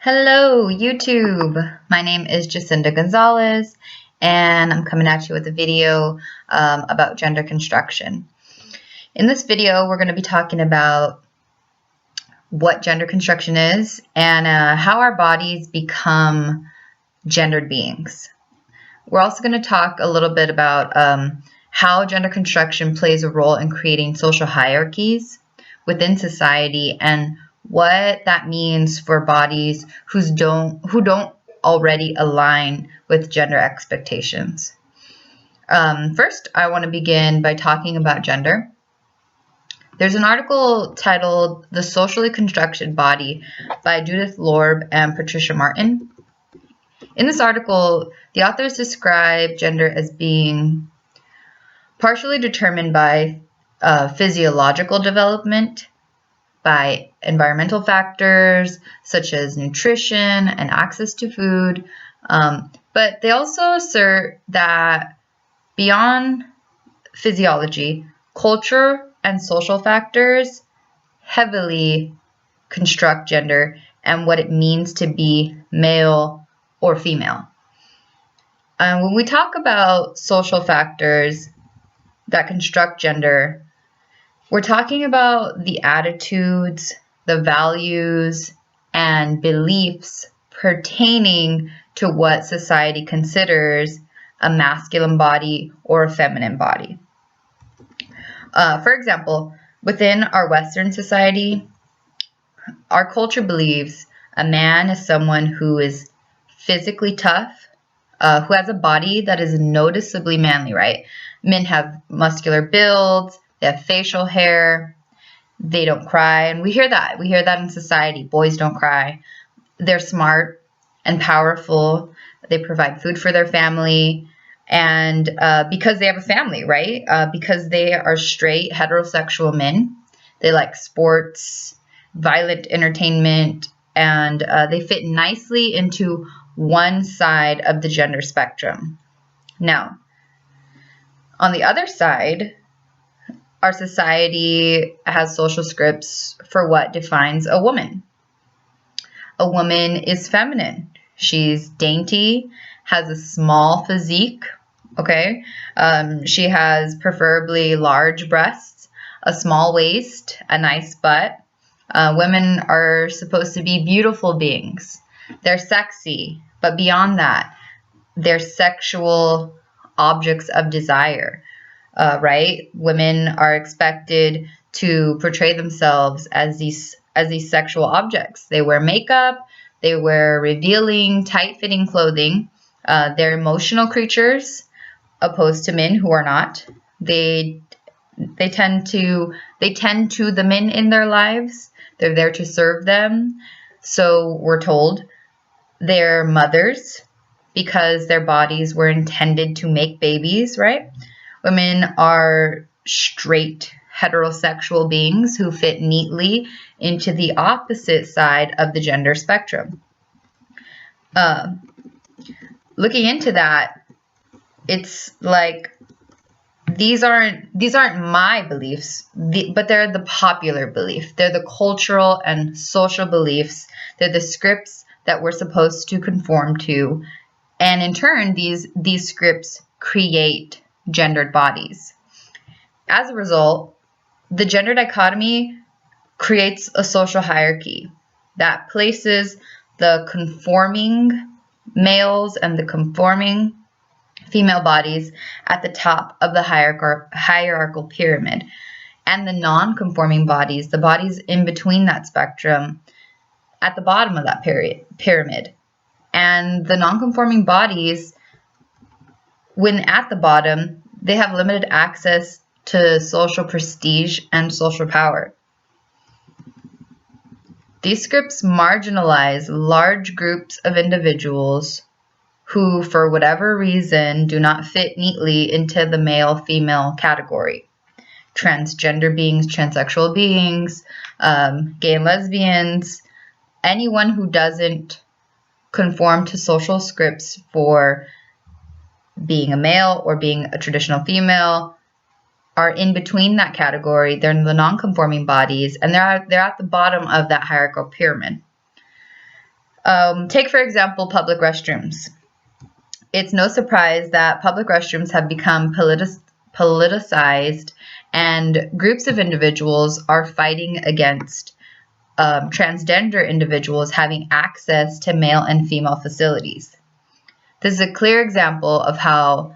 Hello, YouTube. My name is Jacinda Gonzalez, and I'm coming at you with a video about gender construction. In this video, we're going to be talking about what gender construction is and how our bodies become gendered beings. We're also going to talk a little bit about how gender construction plays a role in creating social hierarchies within society and what that means for bodies who don't already align with gender expectations. First, I want to begin by talking about gender. There's an article titled "The Socially Constructed Body" by Judith Lorb and Patricia Martin. In this article, the authors describe gender as being partially determined by physiological development, by environmental factors such as nutrition and access to food, but they also assert that beyond physiology, culture and social factors heavily construct gender and what it means to be male or female. When we talk about social factors that construct gender, we're talking about the attitudes, the values, and beliefs pertaining to what society considers a masculine body or a feminine body. For example, within our Western society, our culture believes a man is someone who is physically tough, who has a body that is noticeably manly, right? Men have muscular builds, they have facial hair, they don't cry, and we hear that in society. Boys don't cry. They're smart and powerful. They provide food for their family, and because they have a family, right? Because they are straight heterosexual men, they like sports, violent entertainment, and they fit nicely into one side of the gender spectrum. Now, on the other side, our society has social scripts for what defines a woman. A woman is feminine. She's dainty, has a small physique, okay? She has preferably large breasts, a small waist, a nice butt. Women are supposed to be beautiful beings. They're sexy, but beyond that, they're sexual objects of desire. Right? Women are expected to portray themselves as these sexual objects. They wear makeup, they wear revealing, tight-fitting clothing. They're emotional creatures, opposed to men who are not. They tend to the men in their lives. They're there to serve them. So we're told they're mothers because their bodies were intended to make babies, right? Women are straight heterosexual beings who fit neatly into the opposite side of the gender spectrum. Looking into that, it's like these aren't my beliefs, but they're the popular belief. They're the cultural and social beliefs. They're the scripts that we're supposed to conform to, and in turn, these scripts create gendered bodies. As a result, the gender dichotomy creates a social hierarchy that places the conforming males and the conforming female bodies at the top of the hierarchical pyramid, and the non-conforming bodies, the bodies in between that spectrum, at the bottom of that pyramid. And the non-conforming bodies, when at the bottom, they have limited access to social prestige and social power. These scripts marginalize large groups of individuals who, for whatever reason, do not fit neatly into the male-female category. Transgender beings, transsexual beings, gay and lesbians, anyone who doesn't conform to social scripts for being a male or being a traditional female are in between that category. They're in the non-conforming bodies, and they're at the bottom of that hierarchical pyramid. Take, for example, public restrooms. It's no surprise that public restrooms have become politicized, and groups of individuals are fighting against transgender individuals having access to male and female facilities. This is a clear example of how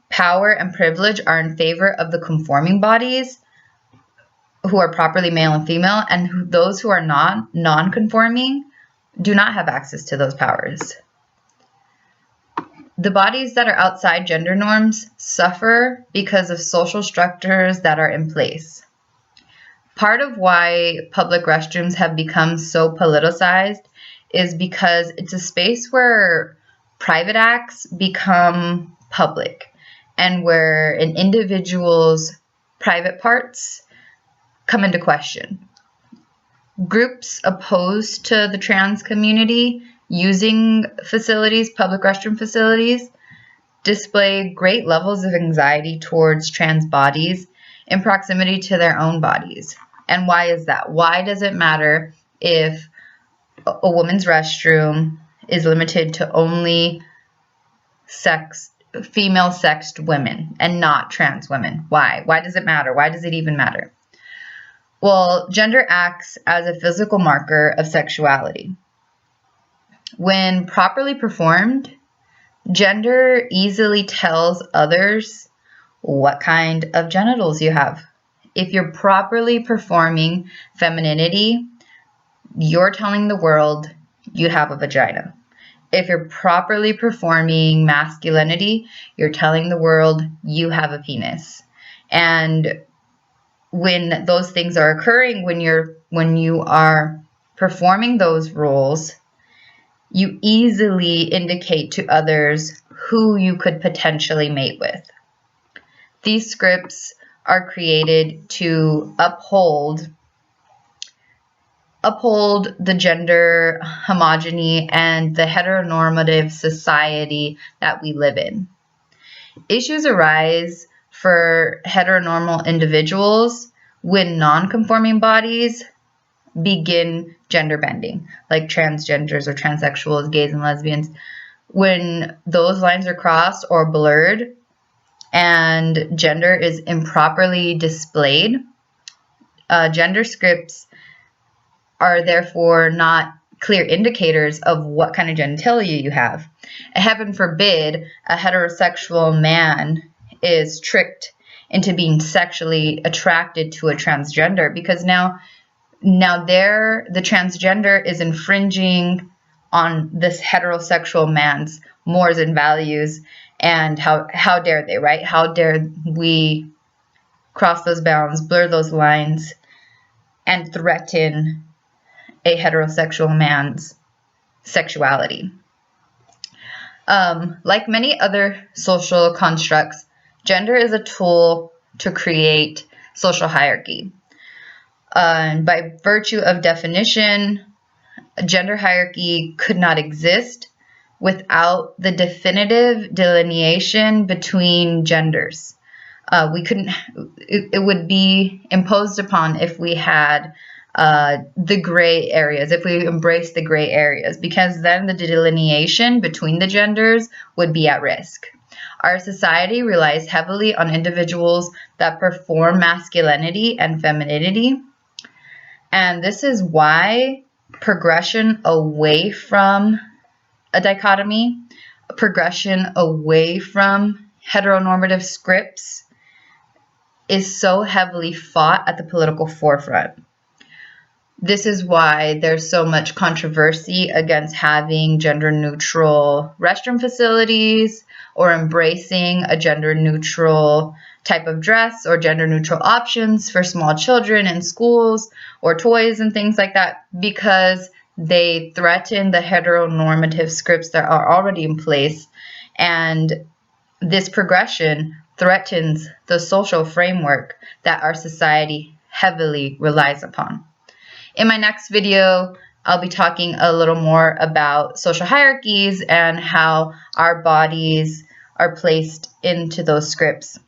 power and privilege are in favor of the conforming bodies who are properly male and female, and those who are non-conforming do not have access to those powers. The bodies that are outside gender norms suffer because of social structures that are in place. Part of why public restrooms have become so politicized is because it's a space where private acts become public and where an individual's private parts come into question. Groups opposed to the trans community using facilities, public restroom facilities, display great levels of anxiety towards trans bodies in proximity to their own bodies. And why is that? Why does it matter if a woman's restroom is limited to only female-sexed women and not trans women? Why? Why does it matter? Why does it even matter? Well, gender acts as a physical marker of sexuality. When properly performed, gender easily tells others what kind of genitals you have. If you're properly performing femininity, you're telling the world you have a vagina. If you're properly performing masculinity, you're telling the world you have a penis. And when those things are occurring, when you are performing those roles, you easily indicate to others who you could potentially mate with. These scripts are created to uphold the gender homogeny and the heteronormative society that we live in. Issues arise for heteronormal individuals when non-conforming bodies begin gender bending, like transgenders or transsexuals, gays and lesbians. When those lines are crossed or blurred and gender is improperly displayed, gender scripts are therefore not clear indicators of what kind of genitalia you have. Heaven forbid a heterosexual man is tricked into being sexually attracted to a transgender, because now the transgender is infringing on this heterosexual man's mores and values. And how dare they, right? How dare we cross those bounds, blur those lines, and threaten a heterosexual man's sexuality. Like many other social constructs, gender is a tool to create social hierarchy. By virtue of definition, gender hierarchy could not exist without the definitive delineation between genders. It would be imposed upon if we had the gray areas, if we embrace the gray areas, because then the delineation between the genders would be at risk. Our society relies heavily on individuals that perform masculinity and femininity, and this is why progression away from a dichotomy, progression away from heteronormative scripts is so heavily fought at the political forefront. This is why there's so much controversy against having gender-neutral restroom facilities or embracing a gender-neutral type of dress or gender-neutral options for small children in schools or toys and things like that, because they threaten the heteronormative scripts that are already in place, and this progression threatens the social framework that our society heavily relies upon. In my next video, I'll be talking a little more about social hierarchies and how our bodies are placed into those scripts.